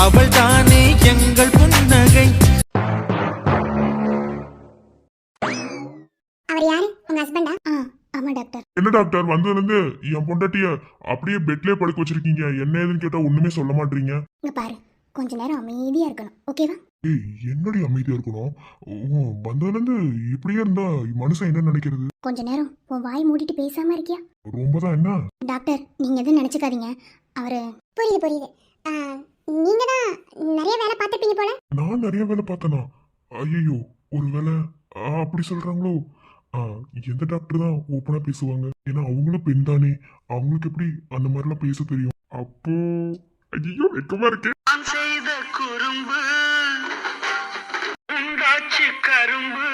அவள் தானே எங்கள் புன்னகை. அவர் யாரு? உங்க ஹஸ்பண்டா? ஆமா டாக்டர். என்ன டாக்டர் வந்ததுலேருந்து என் பொண்டாட்டிய அப்படியே பெட்லயே படுக்க வச்சிருக்கீங்க. என்ன ஏதுன்னு கேட்டா ஒண்ணுமே சொல்ல மாட்டீங்க. இங்க பாரு, கொஞ்ச நேரம் அமைதியா இருக்கணும், ஓகேவா? ஏய் என்னடி அமைதியா இருக்கணும்? வந்ததுலேருந்து இப்படியே இருந்தா மனுஷன் என்ன நினைக்கிறது? கொஞ்ச நேரம் உன் வாய் மூடிட்டு பேசாம இருக்கியா? ரொம்பதான் என்ன டாக்டர், நீங்க எதுவும் நினைச்சுக்காதீங்க. அவரு புரியுது புரியுது. நீங்க தான் நிறைய வேலை பார்த்துப்பீங்க போல. நான் நிறைய வேலை பார்த்தனா? ஐயோ ஒருவேளை அப்படி சொல்றாங்களோ? எந்த டாக்டர் தான் ஓப்பனா பேசுவாங்க? ஏன்னா அவங்களும் பெண் தானே, அவங்களுக்கு எப்படி அந்த மாதிரிலாம் பேச தெரியும்? அப்போ ஐயோ வெக்கமா இருக்கு. செய்த குறும்பு உண்டாச்சு கரும்பு.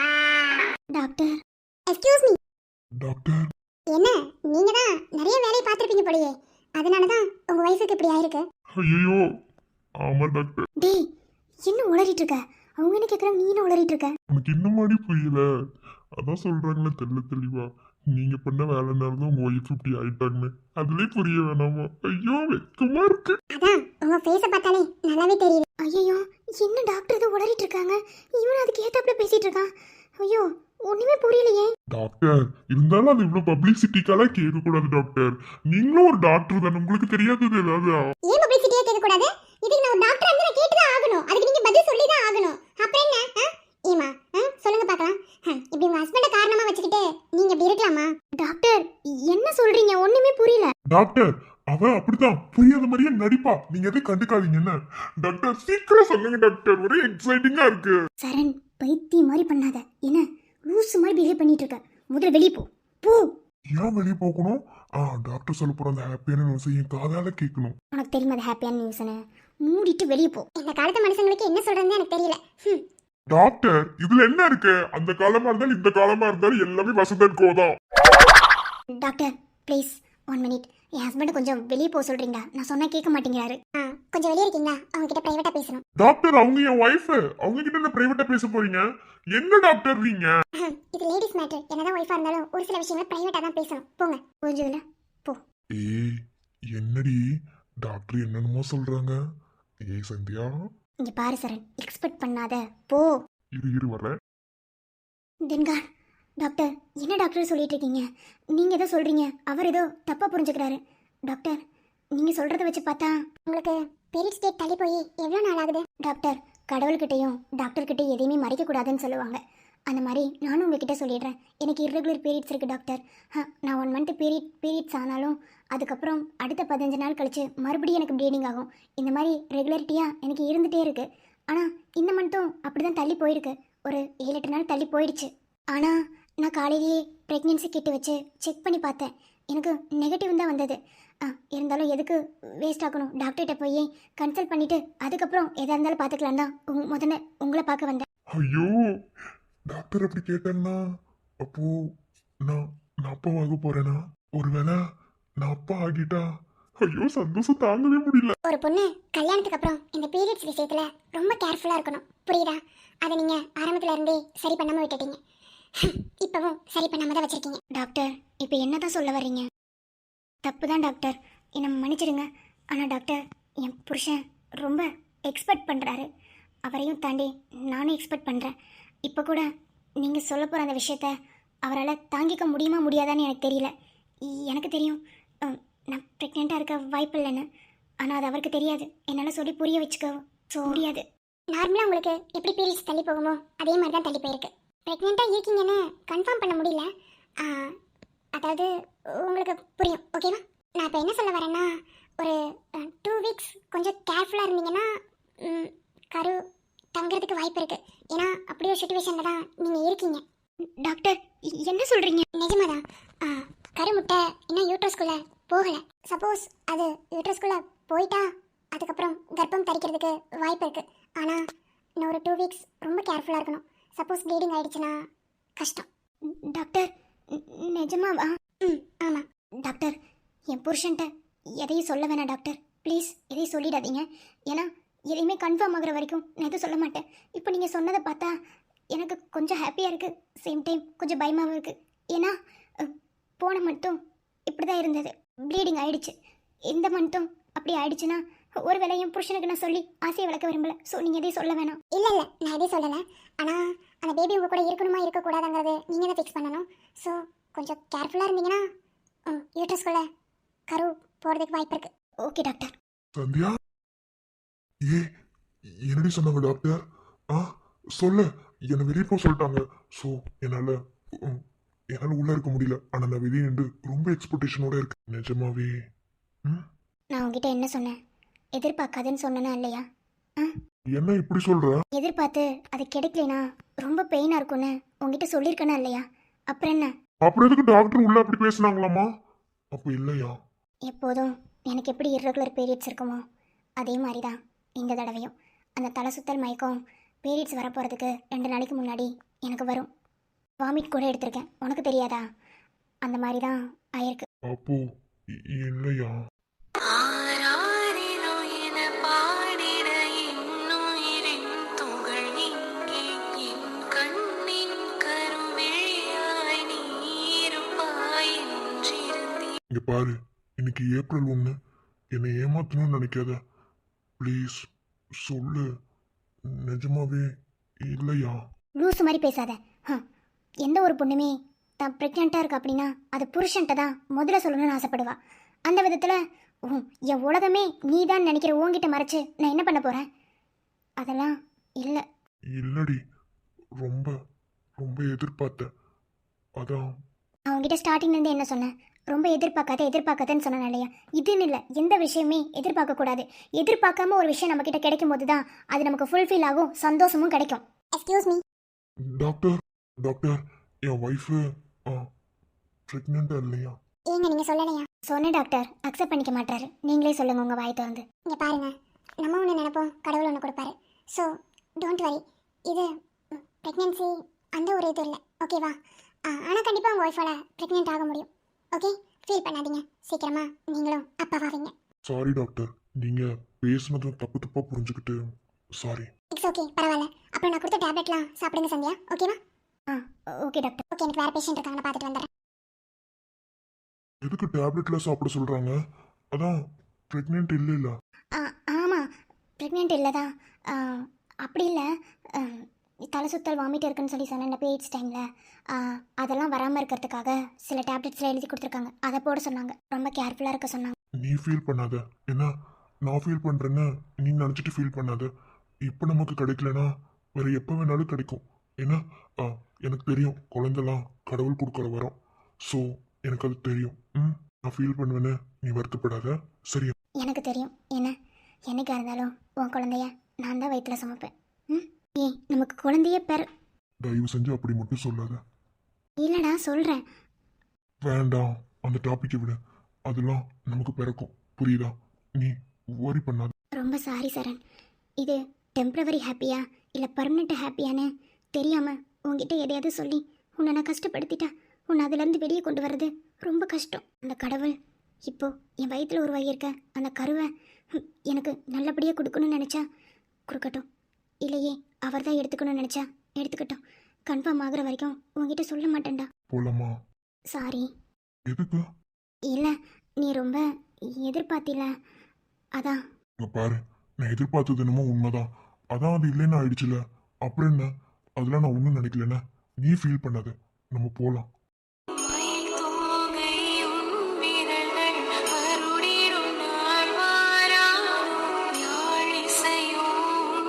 Doctor, excuse me. டாக்டர் என்ன, நீங்க தான் நிறைய வேலையை பார்த்துருப்பீங்க போலயே, அதனால தான் உங்க வயசுக்கு இப்படி ஆயிருக்கு. ஐயோ ஆமா டாக்டர். டேய், என்ன உளறிட்டு இருக்க? அவங்க என்ன கேட்குறாங்க, நீ என்ன உளறிட்டு இருக்க? உனக்கு இன்னும் மாதிரி புரியல? அதான் சொல்றாங்களே தெளிவா நீங்க பண்ண வேலைனால தான் உங்க ஒய்ஃப் இப்படி ஆயிட்டாங்கன்னு. அதுலயே புரிய வேணாமா? ஐயோ வெக்கமா இருக்கு. அதான் உங்க ஃபேஸை பார்த்தாலே நல்லாவே தெரியுது. ஐயோ, என்ன டாக்டர் ஏதோ உளறிட்டு இருக்காங்க, இவன் அதுக்கு ஏத்தாப்புல பேசிட்டு இருக்கான். ஐயோ ஒண்ணுமே புரியலையே. டாக்டர் இருந்தாலும் அது இவ்வளவு பப்ளிசிட்டிக்காலாம் கேட்க கூடாது டாக்டர். நீங்களும் ஒரு டாக்டர் தானே, உங்களுக்கு தெரியாதது ஏதாவது? ஏன் பப்ளிசிட்டியா கேட்க கூடாது? இதுக்கு நான் ஒரு டாக்டர் வந்து நான் கேட்டு தான் ஆகணும். அதுக்கு நீங்க பதில் சொல்லி தான் ஆகணும். அப்புறம் என்ன? ஏமா சொல்லுங்க பார்க்கலாம். இப்படி உங்க ஹஸ்பண்ட காரணமா வச்சுக்கிட்டு நீங்க இப்படி இருக்கலாமா? டாக்டர் என்ன சொல்றீங்க? ஒண்ணுமே புரியல. டாக்டர் அவ அப்படிதான் புரியாத மாதிரியே நடிப்பா. நீங்க எதுவும் கண்டுக்காதீங்க என்ன டாக்டர்? சீக்கிரம் சொல்லுங்க டாக்டர், ஒரே எக்ஸைட்டிங்கா இருக்கு. சரண், பைத்தியம் மாதிரி பண்ணாத. என்ன லூசு மாதிரி பிஹேவ் பண்ணிட்டு இருக்க? முதல்ல வெளியே போ. போ. ஏன் வெளியே போகணும்? டாக்டர் சொல்ல போற அந்த ஹாப்பியான நியூஸ் என் காதால கேட்கணும். உனக்கு தெரியுமா அது ஹாப்பியான நியூஸ்னு? மூடிட்டு வெளியே போ. இந்த காலத்து மனுஷங்களுக்கு என்ன சொல்றதுன்னு எனக்கு தெரியல. டாக்டர் இதுல என்ன இருக்கு? அந்த காலமா இருந்தாலும் இந்த காலமா இருந்தாலும் எல்லாமே வசந்தன் கோதான். Doctor please 1 minute. என் ஹஸ்பண்ட் கொஞ்சம் வெளியே போக சொல்றீங்களா? நான் சொன்னா கேட்க மாட்டேங்கிறாரு. கொஞ்சம் வெளியே இருக்கீங்களா? அவங்க கிட்ட பிரைவேட்டா பேசணும். டாக்டர் அவங்க என் ஒய்ஃப், அவங்க கிட்ட என்ன பிரைவேட்டா பேச போறீங்க? என்ன டாக்டர் நீங்க? இது லேடிஸ் மேட்டர். என்னதான் ஒய்ஃபா இருந்தாலும் ஒரு சில விஷயங்களை பிரைவேட்டா தான் பேசணும். போங்க. புரிஞ்சதுல? போ. ஏய் என்னடி டாக்டர் என்னென்னமோ சொல்றாங்க. ஏய் சந்தியா, இங்க பாரு சரண், எக்ஸ்பெக்ட் பண்ணாத. போ. இரு வரேன். டென்கார் டாக்டர், என்ன டாக்டர் சொல்லிட்டு இருக்கீங்க? நீங்க ஏதோ சொல்றீங்க, அவர் ஏதோ தப்பா புரிஞ்சுக்கிறாரு. டாக்டர் நீங்க சொல்றத வச்சு பார்த்தா உங்களுக்கு பீரியட்ஸ் டேட் தள்ளி போய் எவ்வளவு நாள் ஆகுது? டாக்டர் கடவுள்கிட்டையும் டாக்டர்கிட்ட எதையுமே மறைக்க கூடாதுன்னு சொல்லுவாங்க. அந்த மாதிரி நானும் உங்ககிட்ட சொல்லிடுறேன். எனக்கு இர்ரெகுலர் பீரியட்ஸ் இருக்குது டாக்டர். நான் 1 மந்த் பீரியட்ஸ் ஆனாலும் அதுக்கப்புறம் அடுத்த 15 நாள் கழிச்சு மறுபடியும் எனக்கு ப்ளீடிங் ஆகும். இந்த மாதிரி ரெகுலரிட்டியாக எனக்கு இருந்துகிட்டே இருக்குது. ஆனால் இந்த மந்த்தும் அப்படி தான் தள்ளி போயிருக்கு. ஒரு 7-8 நாள் தள்ளி போயிடுச்சு. ஆனால் நான் காலையிலேயே ப்ரெக்னென்சி கிட்ட வச்சு செக் பண்ணி பார்த்தேன். எனக்கு நெகட்டிவ் தான் வந்தது. இருந்தாலும் எதுக்கு வேஸ்ட் ஆகணும்? டாக்டர்கிட்ட போய் கன்சல்ட் பண்ணிவிட்டு அதுக்கப்புறம் எதாக இருந்தாலும் பார்த்துக்கலாம் தான் முதல்ல உங்களை பார்க்க வந்தேன். ஐயோ டாக்டர் அப்படி கேட்டாங்கன்னா அப்போ நான் அப்பா ஆக போறேனா? ஒருவேளை நான் அப்பா ஆகிட்டா ஐயோ சந்தோஷம் தாங்கவே முடியல. ஒரு பொண்ணு கல்யாணத்துக்கு அப்புறம் இந்த பீரியட்ஸ் விஷயத்துல ரொம்ப கேர்ஃபுல்லா இருக்கணும், புரியுதா? அதை நீங்க ஆரம்பத்துல இருந்தே சரி பண்ணாம விட்டுட்டீங்க. இப்பவும் சரி பண்ணாம தான் வச்சிருக்கீங்க. டாக்டர் இப்போ என்னதான் சொல்ல வர்றீங்க? தப்பு தான் டாக்டர், என்னை மன்னிச்சிடுங்க. ஆனால் டாக்டர் என் புருஷன் ரொம்ப எக்ஸ்பெக்ட் பண்ணுறாரு. அவரையும் தாண்டி நானும் எக்ஸ்பெக்ட் பண்ணுறேன். இப்போ கூட நீங்கள் சொல்ல போகிற அந்த விஷயத்த அவரால் தாங்கிக்க முடியுமா முடியாதான்னு எனக்கு தெரியல. எனக்கு தெரியும் நான் ப்ரெக்னெண்ட்டாக இருக்க வாய்ப்பு இல்லைன்னு. ஆனால் அது அவருக்கு தெரியாது. என்னால் சொல்லி புரிய வச்சுக்க முடியாது. நார்மலாக உங்களுக்கு எப்படி பீரியட்ஸ் தள்ளி போகுமோ அதே மாதிரி தான் தள்ளி போயிருக்கு. ப்ரெக்னெண்ட்டாக இருக்கீங்கன்னு கன்ஃபார்ம் பண்ண முடியல. அதாவது உங்களுக்கு புரியும், ஓகேவா? நான் இப்போ என்ன சொல்ல வரேன்னா, ஒரு 2 வீக்ஸ் கொஞ்சம் கேர்ஃபுல்லாக இருந்தீங்கன்னா கரு தங்குறதுக்கு வாய்ப்பு இருக்குது. ஏன்னா அப்படி ஒரு சுச்சுவேஷனில் தான் நீங்கள் இருக்கீங்க. டாக்டர் என்ன சொல்கிறீங்க? நிஜமாதான். கரு முட்டை இன்னும் யூட்ரஸ்குள்ளே போகலை. சப்போஸ் அது யூட்ரஸ்குள்ளே போயிட்டா அதுக்கப்புறம் கர்ப்பம் தரிக்கிறதுக்கு வாய்ப்பு இருக்குது. ஆனால் இன்னும் ஒரு 2 வீக்ஸ் ரொம்ப கேர்ஃபுல்லாக இருக்கணும். சப்போஸ் ப்ளீடிங் ஆகிடுச்சுன்னா கஷ்டம். டாக்டர் நிஜமாவா? ஆமாம் டாக்டர். என் புருஷன்ட்ட எதையும் சொல்ல வேணாம் டாக்டர், ப்ளீஸ் எதையும் சொல்லிடாதீங்க. ஏன்னா எதையுமே கன்ஃபார்ம் ஆகிற வரைக்கும் நான் எதுவும் சொல்ல மாட்டேன். இப்போ நீங்கள் சொன்னதை பார்த்தா எனக்கு கொஞ்சம் ஹாப்பியாக இருக்குது, சேம் டைம் கொஞ்சம் பயமாகவும் இருக்குது. ஏன்னா போன மந்த்தும் இப்படி தான் இருந்தது, ப்ளீடிங் ஆகிடுச்சு. இந்த மந்த்தும் அப்படி ஆயிடுச்சுன்னா ஒரு வேளை என் புருஷனுக்கு நான் சொல்லி ஆசையை வளர்க்க விரும்பல. ஸோ நீங்கள் எதையும் சொல்ல வேணாம். இல்லை இல்லை, நான் எதையும் சொல்லலை. ஆனால் அந்த பேபி உங்கள் கூட இருக்கணுமா இருக்கக்கூடாதுங்கிறது நீங்கள் தான் ஃபிக்ஸ் பண்ணணும். ஸோ கொஞ்சம் கேர்ஃபுல்லாக இருந்தீங்கன்னா யூட்ரஸ்குள்ளே கரு போகிறதுக்கு வாய்ப்பு இருக்குது. Okay doctor. சந்தியா, ஏ என்னடி சொன்னாங்க டாக்டர்? ஆ சொல்லு. என்னை வெளியே போக சொல்லிட்டாங்க. ஸோ என்னால் உள்ள இருக்க முடியல. ஆனால் நான் வெளியே நின்று ரொம்ப எக்ஸ்பெக்டேஷனோட இருக்கேன். நிஜமாவே நான் உங்ககிட்ட என்ன சொன்னேன்? எதிர்பார்க்காதுன்னு சொன்னேனா இல்லையா? என்ன இப்படி சொல்ற? எதிர்பார்த்து அது கிடைக்கலனா ரொம்ப பெயினாக இருக்கும்னு உங்ககிட்ட சொல்லியிருக்கேனா இல்லையா? அப்புறம் என்ன? அப்புறம் எதுக்கு டாக்டர் உள்ள அப்படி பேசுனாங்களாமா? அப்போ இல்லையா? எப்போதும் எனக்கு எப்படி இர்ரெகுலர் பீரியட்ஸ் இருக்குமோ அதே மாதிரி தான் இந்த தடவையும். அந்த தலை சுத்தல் மயக்கம் பீரியட்ஸ் வரப்போகிறதுக்கு 2 நாளைக்கு முன்னாடி எனக்கு வரும். வாமிட் கூட எடுத்திருக்கேன். உனக்கு தெரியாதா? அந்த மாதிரி தான் ஆயிருக்கு. அப்போ இல்லையா? ஆராரிரோ என பாடிட இன்னுயிரின் துகள் இங்கே என் கண்ணின் கருவிழியாய் நீ இருப்பாய் என்றிருந்தேன். இங்க பாரு, இன்னைக்கு ஏப்ரல் 1. என்னை ஏமாத்தணும்னு நினைக்காத ப்ளீஸ். சொல்லு, நிஜமாவே இல்லையா? லூஸ் மாதிரி பேசாத. எந்த ஒரு பொண்ணுமே தான் ப்ரெக்னெண்ட்டாக இருக்கா அப்படின்னா அது புருஷன்ட்ட தான் முதல்ல சொல்லணும்னு ஆசைப்படுவா. அந்த விதத்தில் என் உலகமே நீ தான் நினைக்கிற உன்கிட்ட மறைச்சு நான் என்ன பண்ண போகிறேன்? அதெல்லாம் இல்லை. இல்லடி, ரொம்ப ரொம்ப எதிர்பார்த்தேன். அதான் அவங்ககிட்ட ஸ்டார்டிங்லேருந்து என்ன சொன்னேன்? ரொம்ப எதிர்பார்க்காதன்னு சொன்னேன் இல்லையா? இதுன்னு இல்லை, எந்த விஷயமே எதிர்பார்க்கக்கூடாது. எதிர்பார்க்காம ஒரு விஷயம் நம்மக்கிட்ட கிடைக்கும் போது தான் அது நமக்கு ஃபுல்ஃபில் ஆகும், சந்தோஷமும் கிடைக்கும். எக்ஸ்கியூஸ் மீ டாக்டர், என் ஒய்ஃபு ப்ரெக்னெண்ட்டாக இல்லையா? ஏங்க நீங்கள் சொல்லலையா? சொன்னேன் டாக்டர், அக்செப்ட் பண்ணிக்க மாட்டாரு. நீங்களே சொல்லுங்கள் உங்கள் வாய் திறந்து. இங்கே பாருங்க, நம்ம ஒன்று நினைப்போம், கடவுள் ஒன்று கொடுப்பாரு. So don't worry. இது ப்ரெக்னென்சி அந்த ஒரு இது இல்லை, ஓகேவா? ஆனால் கண்டிப்பாக உங்கள் ஒய்ஃபால் ப்ரெக்னென்ட் ஆக முடியும். ஓகே, ஃபீல் பண்ணாதீங்க. சீக்கிரமாக நீங்களும் அப்பாவாவீங்க. சாரி டாக்டர், நீங்கள் பேசுனதும் தப்பாக புரிஞ்சுக்கிட்டு சாரி. இட்ஸ் ஓகே, பரவாயில்ல. அப்புறம் நான் கொடுத்த டேப்லெட்லாம் சாப்பிடுங்க சந்தியா, ஓகேவா? Okay doctor. ஓகே, எனக்கு வேறு பேஷண்ட் இருக்காங்க, நான் பார்த்துட்டு வந்துடுறேன். எதுக்கு டேப்லெட்லாம் சாப்பிட சொல்கிறாங்க? அதான் ப்ரெக்னென்ட் இல்லைல்ல? ஆமாம், ப்ரெக்னென்ட் இல்லை தான். அப்படி இல்லை, தலை சுத்தல் வாமிட் இருக்குன்னு சொல்லி சொன்னேன் பீரியட்ஸ் டைமில். அதெல்லாம் வராமல் இருக்கிறதுக்காக சில டேப்லெட்ஸ்லாம் எழுதி கொடுத்துருக்காங்க, அதை போட சொன்னாங்க. ரொம்ப கேர்ஃபுல்லாக இருக்க சொன்னாங்க. நீ ஃபீல் பண்ணாத. என்ன நான் ஃபீல் பண்ணுறேன்னு நீ நினச்சிட்டு ஃபீல் பண்ணாத. இப்போ நமக்கு கிடைக்கலனா வேறு எப்போ வேணாலும் கிடைக்கும். ஏன்னா எனக்கு தெரியும் குழந்தெல்லாம் கடவுள் கொடுக்குற வரோம். ஸோ எனக்கு அது தெரியும். நான் ஃபீல் பண்ணுவேன்னு நீ வருத்தப்படாத, சரியா? எனக்கு தெரியும். என்ன என்னைக்கா இருந்தாலும் உன் குழந்தைய நான் தான் வயிற்றுல சுமப்பேன். ஏன் நமக்கு குழந்தைய தயவு செஞ்சு அப்படி மட்டும் சொல்லாத. இல்லைடா சொல்கிறேன். வேண்டாம், அந்த டாப்பிக்கை விட. அதெல்லாம் நமக்கு பிறக்கும், புரியுதா? நீ worry பண்ணாத. ரொம்ப சாரி சரண். இது டெம்ப்ரவரி ஹாப்பியா இல்லை பர்மனெண்ட் ஹாப்பியான்னு தெரியாமல் உங்ககிட்ட எதையாவது சொல்லி உன்னை நான் கஷ்டப்படுத்திட்டா உன்னை அதுலேருந்து வெளியே கொண்டு வர்றது ரொம்ப கஷ்டம். அந்த கடவுள் இப்போ என் வயிற்றில் உருவாகியிருக்க அந்த கருவை எனக்கு நல்லபடியாக கொடுக்கணும்னு நினச்சா கொடுக்கட்டும், இல்லையே அவர் தான் எடுத்துக்கணும்னு நினச்சா எடுத்துக்கட்டும். கன்ஃபார்ம் ஆகுற வரைக்கும் உங்ககிட்ட சொல்ல மாட்டேன்டா. போலாமா? சாரி. எதுக்கு? இல்லை, நீ ரொம்ப எதிர்பார்த்தில, அதான். இங்க பாரு, நான் எதிர்பார்த்தது என்னமோ உண்மைதான். அதான் அது இல்லைன்னு ஆயிடுச்சுல, அப்புறம் என்ன? அதெல்லாம் நான் ஒன்றும் நினைக்கலண்ணே. நீ ஃபீல் பண்ணாத, நம்ம போகலாம். தோகை உன் விரல்கள் வருடிடும் நாள் வாராதோ, யாழிசையோ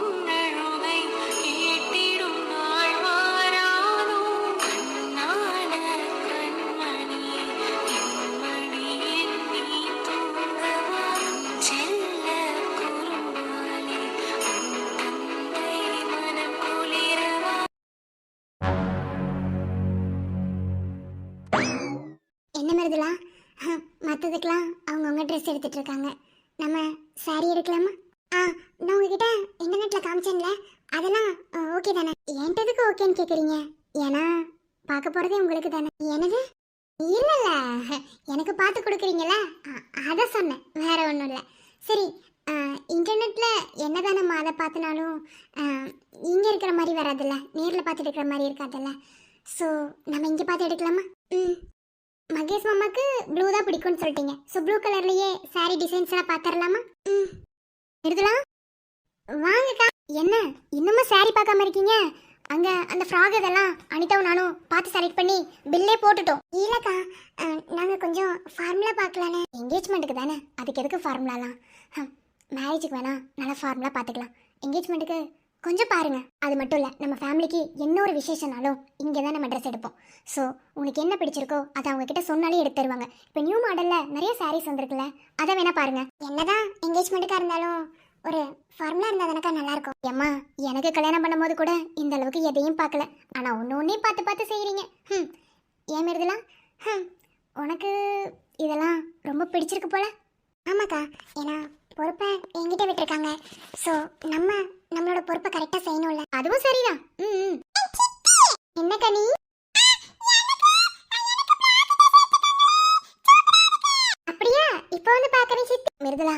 உன் அழுகை கேட்டிடும் நாள் வாராதோ, கண்ணான கண்மணி என் மடியில் நீ தூங்கவா, செல்ல குறும்பாலே உன் தந்தை மனம் குளிரவா. என்ன மாதிரிலாம் மற்றதுக்கெலாம் அவங்கவுங்க ட்ரெஸ் எடுத்துகிட்டு இருக்காங்க. நம்ம சாரி எடுக்கலாமா? நான் உங்ககிட்ட இன்டர்நெட்டில் காமிச்சேன்ல, அதெல்லாம் ஓகே தானே? என்கிட்டதுக்கு ஓகேன்னு கேட்குறீங்க? ஏன்னா பார்க்க போகிறதே உங்களுக்கு தானே. எனது இல்லைல்ல, எனக்கு பார்த்து கொடுக்குறீங்களா, அதை சொன்னேன், வேற ஒன்றும் இல்லை. சரி, இன்டர்நெட்டில் என்ன தானே நம்ம அதை பார்த்தினாலும் இங்கே இருக்கிற மாதிரி வராதுல்ல, நேரில் பார்த்து எடுக்கிற மாதிரி இருக்காதுல்ல. ஸோ நம்ம இங்கே பார்த்து எடுக்கலாமா? மகேஷ் மாமாக்கு ப்ளூ தான் பிடிக்கும்னு சொல்லிட்டீங்க. ஸோ ப்ளூ கலர்லேயே சாரீ டிசைன்ஸ் எல்லாம் பார்த்துடலாமா? எடுத்துலாம் வாங்கக்கா. என்ன இன்னுமா saree பார்க்காம இருக்கீங்க? அங்க அந்த ஃப்ராக் இதெல்லாம் அனிதாவும் நானும் பார்த்து செலக்ட் பண்ணி பில்லே போட்டுட்டோம். இல்லக்கா, நாங்க கொஞ்சம் ஃபார்முலா பார்க்கலான்னு. என்கேஜ்மெண்ட்டுக்கு தானே, அதுக்கு எதுக்கு ஃபார்முலாலாம்? மேரேஜுக்கு வேணா நல்லா ஃபார்முலா பார்த்துக்கலாம். என்கேஜ்மெண்ட்டுக்கு கொஞ்சம் பாருங்க. அது மட்டும் இல்லை, நம்ம ஃபேமிலிக்கு என்ன ஒரு விசேஷனாலும் இங்கே தான் நம்ம ட்ரெஸ் எடுப்போம். ஸோ உனக்கு என்ன பிடிச்சிருக்கோ அதை அவங்க கிட்ட சொன்னாலே எடுத்து தருவாங்க. இப்போ நியூ மாடலில் நிறைய சாரீஸ் வந்திருக்குல்ல, அதை வேணா பாருங்க. என்னதான் என்கேஜ்மெண்ட்டுக்காக இருந்தாலும் ஒரு ஃபார்முலா இருந்தால் தானக்கா நல்லாயிருக்கும். ஏம்மா, எனக்கு கல்யாணம் பண்ணும்போது கூட இந்த அளவுக்கு எதையும் பார்க்கல. ஆனால் ஒன்றே பார்த்து பார்த்து செய்கிறீங்க. ஏன் இருதெல்லாம் உனக்கு இதெல்லாம் ரொம்ப பிடிச்சிருக்கு போல. ஆமாக்கா, ஏன்னா பொறுப்பை என்கிட்ட விட்டுருக்காங்க. ஸோ நம்மளோட பொறுப்பை கரெக்டாக செய்யணும்ல. அதுவும் சரிதான். என்னக்கா நீ அப்படியா இப்போ வந்து பார்க்குறேன் சித்தி. மிருதுலா,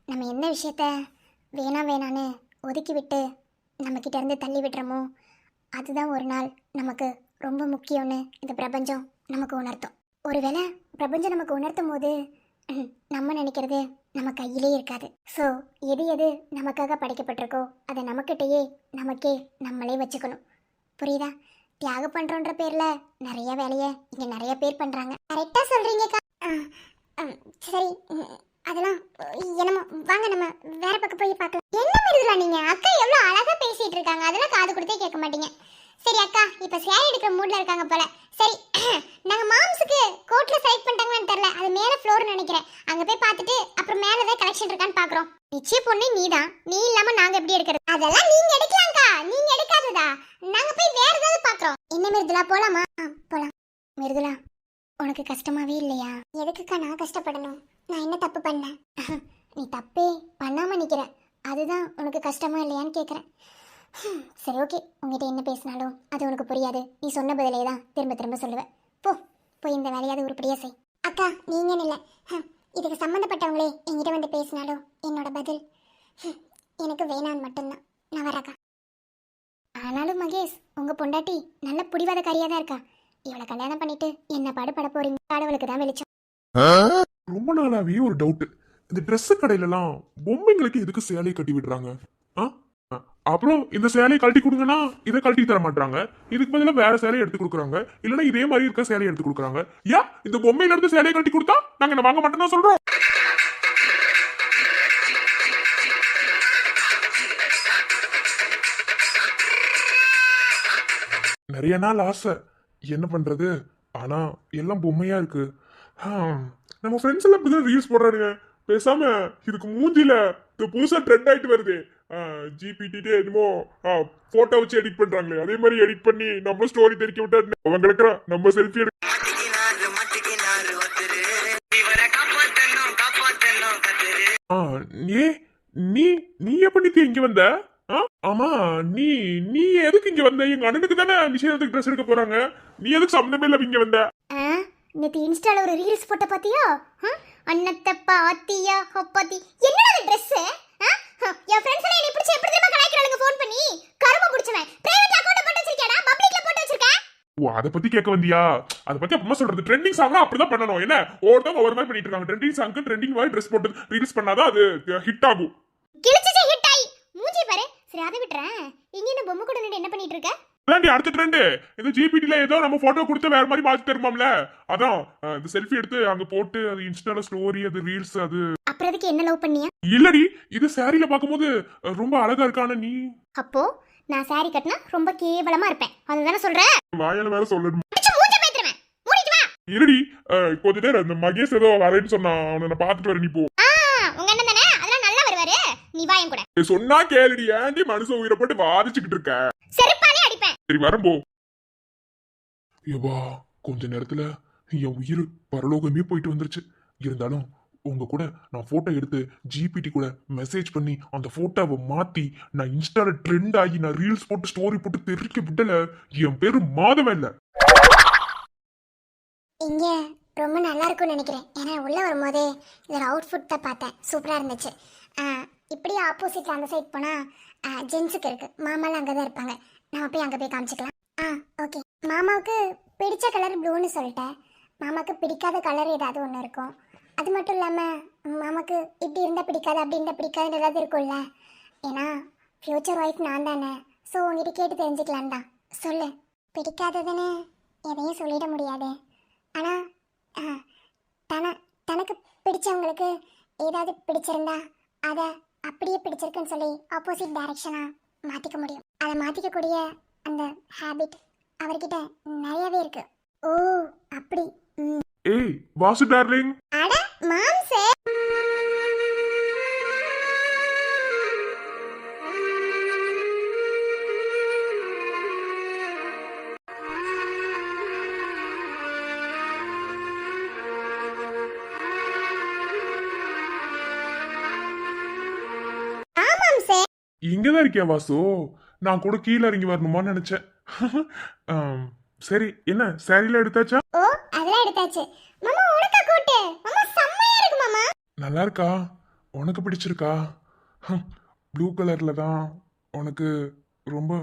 நம்ம எந்த விஷயத்த வேணான்னு ஒதுக்கி விட்டு நம்மக்கிட்ட இருந்து தள்ளி விட்டுறோமோ அதுதான் ஒரு நாள் நமக்கு ரொம்ப முக்கியம்னு இந்த பிரபஞ்சம் நமக்கு உணர்த்தும். ஒருவேளை பிரபஞ்சம் நமக்கு உணர்த்தும் போது நம்ம நினைக்கிறது நம்ம கையிலே இருக்காது. ஸோ எது நமக்காக படைக்கப்பட்டிருக்கோ அதை நமக்கிட்டேயே நமக்கே நம்மளே வச்சுக்கணும். புரியுதா? தியாகம் பண்ணுறோன்ற பேரில் நிறைய வேலையை இங்கே நிறைய பேர் பண்ணுறாங்க. கரெக்டாக சொல்கிறீங்கக்கா. சரி, அதெல்லாம் என்னமோ, வாங்க நம்ம வேற பக்கம் போய் பார்க்கலாம். என்ன மிருதுலா நீங்க? அக்கா எவ்வளோ அழகா பேசிட்டு இருக்காங்க, அதெல்லாம் காது கொடுத்தே கேட்க மாட்டீங்க. சரி அக்கா, இப்போ சேரீ எடுக்கிற மூட்ல இருக்காங்க போல. சரி, நாங்க மாம்ஸுக்கு கோட்ல செலக்ட் பண்ணிட்டாங்கன்னு தெரியல, அது மேல ஃப்ளோர்னு நினைக்கிறேன். அங்க போய் பார்த்துட்டு அப்புறம் மேல ஏதாவது கலெக்ஷன் இருக்கான்னு பாக்குறோம். நிச்சய பொண்ணு நீதான், நீ இல்லாம நாங்க எப்படி எடுக்கிறது? அதெல்லாம் நீங்க எடுக்கலாம்க்கா, நீங்க எடுக்காததா? நாங்க போய் வேற ஏதாவது பாக்குறோம். என்ன மிருதுலா, போலாமா? போலாம். மிருதுலா, உனக்கு கஷ்டமாவே இல்லையா? எதுக்குக்கா நான் கஷ்டப்படணும்? நான் என்ன தப்பு பண்ணேன்? நீ தப்பே பண்ணாம நிக்கிற, அதுதான் உனக்கு கஷ்டமா இல்லையான்னு கேட்குறேன். சரி, ஓகே, உங்ககிட்ட என்ன பேசினாலும் அது உனக்கு புரியாது. நீ சொன்ன பதிலே தான் திரும்ப சொல்லுவேன். போய் இந்த வேலையாவது உருப்படியா செய். அக்கா, நீங்கன்னு இல்லை, இதுக்கு சம்மந்தப்பட்டவங்களே என்கிட்ட வந்து பேசினாலும் என்னோட பதில் எனக்கு வேணான்னு மட்டும்தான். நான் வரக்கா. ஆனாலும் மகேஷ், உங்க பொண்டாட்டி நல்ல புடிவாத காரியா தான் இருக்கா. இவளை கல்யாணம் பண்ணிட்டு என்ன பாடுபட போறீங்க? கடவுளுக்கு தான் வெளிச்சம். ரொம்ப நாளாவே ஒரு டவுட், இந்த ட்ரெஸ் கடையிலலாம் பொம்மைங்களுக்கு எதுக்கு சேலையை கட்டி விடுறாங்க? அப்புறம் இந்த சேலையை கழட்டி கொடுங்கன்னா இதை கழட்டி தர மாட்டாங்க, இதுக்கு பதிலாக வேற சேலையை எடுத்து கொடுக்குறாங்க, இல்லைன்னா இதே மாதிரி இருக்க சேலையை எடுத்து கொடுக்குறாங்க. ஏன் இந்த பொம்மையில இருந்து சேலையை கழட்டி கொடுத்தா நாங்க என்ன வாங்க மாட்டோம்னு சொல்றோம்? நிறைய நாள் ஆசை, என்ன பண்றது? ஆனா எல்லாம் பொம்மையா இருக்கு. நம்ம ஃப்ரெண்ட்ஸ் எல்லாம் இப்படிதான் ரீல்ஸ் போடுறானுங்க. பேசாம இதுக்கு மூஞ்சில இந்த புதுசா ட்ரெண்ட் ஆயிட்டு வருது, ஜிபிடி என்னமோ போட்டோ வச்சு எடிட் பண்றாங்களே, அதே மாதிரி எடிட் பண்ணி நம்ம ஸ்டோரி தெரிக்க விட்டா அவங்க இருக்கிற நம்ம செல்ஃபி எடுக்க. நீ எப்படி இங்க வந்த? ஆமா, நீ நீ எதுக்கு இங்க வந்த? எங்க அண்ணனுக்கு தானே நிச்சயத்துக்கு ட்ரெஸ் எடுக்க போறாங்க, நீ எதுக்கு சம்பந்தமே இல்ல இங்க வந்த? நேத்து இன்ஸ்டால ஒரு ரீல்ஸ் போட்ட பாத்தியா? அண்ணத்தை பாத்தியா? ஹப்பாத்தி என்னடா ட்ரெஸ்? என் ஃப்ரெண்ட்ஸ் எல்லாம் என்ன பிடிச்சு எப்படி தெரியுமா கலாய்க்கறானுங்க ஃபோன் பண்ணி. கரும புடிச்சவன். பிரைவேட் அக்கவுண்ட் போட்டு வச்சிருக்கேடா, பப்ளிக்ல போட்டு வச்சிருக்க. ஓ, அத பத்தி கேட்க வந்தியா? அத பத்தி அப்பமா சொல்றது. ட்ரெண்டிங் சாங்னா அப்படிதான் பண்ணணும். என்ன ஒவ்வொருத்தவங்க ஒவ்வொரு மாதிரி பண்ணிட்டு இருக்காங்க. ட்ரெண்டிங் சாங்க்கு ட்ரெண்டிங் வாய் ட்ரெஸ் போட்டு ரீல்ஸ் பண்ணாதான் அது ஹிட் ஆகும். கிழிச்சிச்சு ஹிட் ஆயி மூஞ்சி பாரு. சரி, அதை விட்டுறேன். இங்க என்ன பொம்மை கூட நின்னு என்ன பண்ணிட்டு இருக்க? அதான்டி அடுத்த ட்ரெண்ட். இந்த ஜிபிடில ஏதோ நம்ம போட்டோ கொடுத்து வேற மாதிரி மாத்தி தருமாம்ல, அதான் இந்த செல்ஃபி எடுத்து அங்க போட்டு அது இன்ஸ்டால ஸ்டோரி, அது ரீல்ஸ். அது அப்புறம் எதுக்கு என்ன லவ் பண்ணியா? இல்லடி, இது சாரில பாக்கும்போது ரொம்ப அழகா இருக்கான நீ. அப்போ நான் சாரி கட்டினா ரொம்ப கேவலமா இருப்பேன், அதுதானே சொல்றேன்? வாயால வேற சொல்லணும். மூஞ்சி பேத்துறேன், மூடிட்டு வா. இல்லடி, கொஞ்ச நேரம் இந்த மகேஷ் ஏதோ வரேன்னு சொன்னா, அவனை நான் பாத்துட்டு வரேன், நீ போ. உங்க அண்ணன் தானே, அதெல்லாம் நல்லா வருவாரு, நீ வா என் கூட. சொன்னா கேளுடி, ஏன்டி மனுஷ உயிரை போட்டு வாதிச்சுக்கிட்டு இருக்க? செருப்பாலே அடிப்பேன். சரி வரேன், போ. ஏவா, கொஞ்ச நேரத்துல என் உயிர் பரலோகமே போயிட்டு வந்துருச்சு. இருந்தாலும் உங்க கூட நான் போட்டோ எடுத்து ஜிபிடி கூட மெசேஜ் பண்ணி அந்த போட்டோவை மாத்தி நான் இன்ஸ்டால ட்ரெண்ட் ஆகி நான் ரீல்ஸ் போட்டு ஸ்டோரி போட்டு தெரிவிக்க விட்டல, என் பேரு மாதவன் இல்ல. இங்க ரொம்ப நல்லா இருக்கும்னு நினைக்கிறேன். ஏன்னா உள்ள வரும்போதே இதோட அவுட்ஃபிட் தான் பார்த்தேன், சூப்பரா இருந்துச்சு. இப்படியே ஆப்போசிட்ல அந்த சைட் போனா ஜென்ஸுக்கு இருக்கு, மாமாலாம் அங்கதான் இருப்பாங்க. நம்ம போய் அங்க போய் காமிச்சிக்கலாம். ஓகே. மாமாவுக்கு பிடிச்ச கலர் ப்ளூன்னு சொல்லிட்டேன். மாமாவுக்கு பிடிக்காத கலர் ஏதாவது ஒன்று இருக்கும். அது மட்டும் இல்லாமல் மாமாக்கு இப்படி இருந்தால் பிடிக்காது அப்படி இருந்தால் பிடிக்காதுன்னு ஏதாவது இருக்கும்ல. ஏன்னா ஃப்யூச்சர் ஒய்ஃப் நான் தானே. ஸோ உங்ககிட்ட கேட்டு தெரிஞ்சுக்கலாம் தான். சொல்லு. பிடிக்காததுன்னு எதையும் சொல்லிட முடியாது. ஆனால் தனக்கு பிடிச்சவங்களுக்கு ஏதாவது பிடிச்சிருந்தா அதை அப்படியே பிடிச்சிருக்குன்னு சொல்லி ஆப்போசிட் டைரக்ஷனாக மாற்றிக்க முடியும். அதை மாற்றிக்கக்கூடிய அந்த ஹேபிட் அவர்கிட்ட நிறையவே இருக்கு. ஓ அப்படி. ஏய் வாசு டார்லிங். அட மாம்சே. இங்கதான் இருக்கியா வாசு? நான் கூட கீழே இறங்கி வரணுமான்னு நினைச்சேன். சரி, என்ன சாரில எடுத்தாச்சா? ஓ அதெல்லாம் எடுத்தாச்சு மாமா. உனக்கு கோட்டு மாமா செம்மையா இருக்கு மாமா. நல்லா இருக்கா? உனக்கு பிடிச்சிருக்கா? ப்ளூ கலர்ல தான் உனக்கு ரொம்ப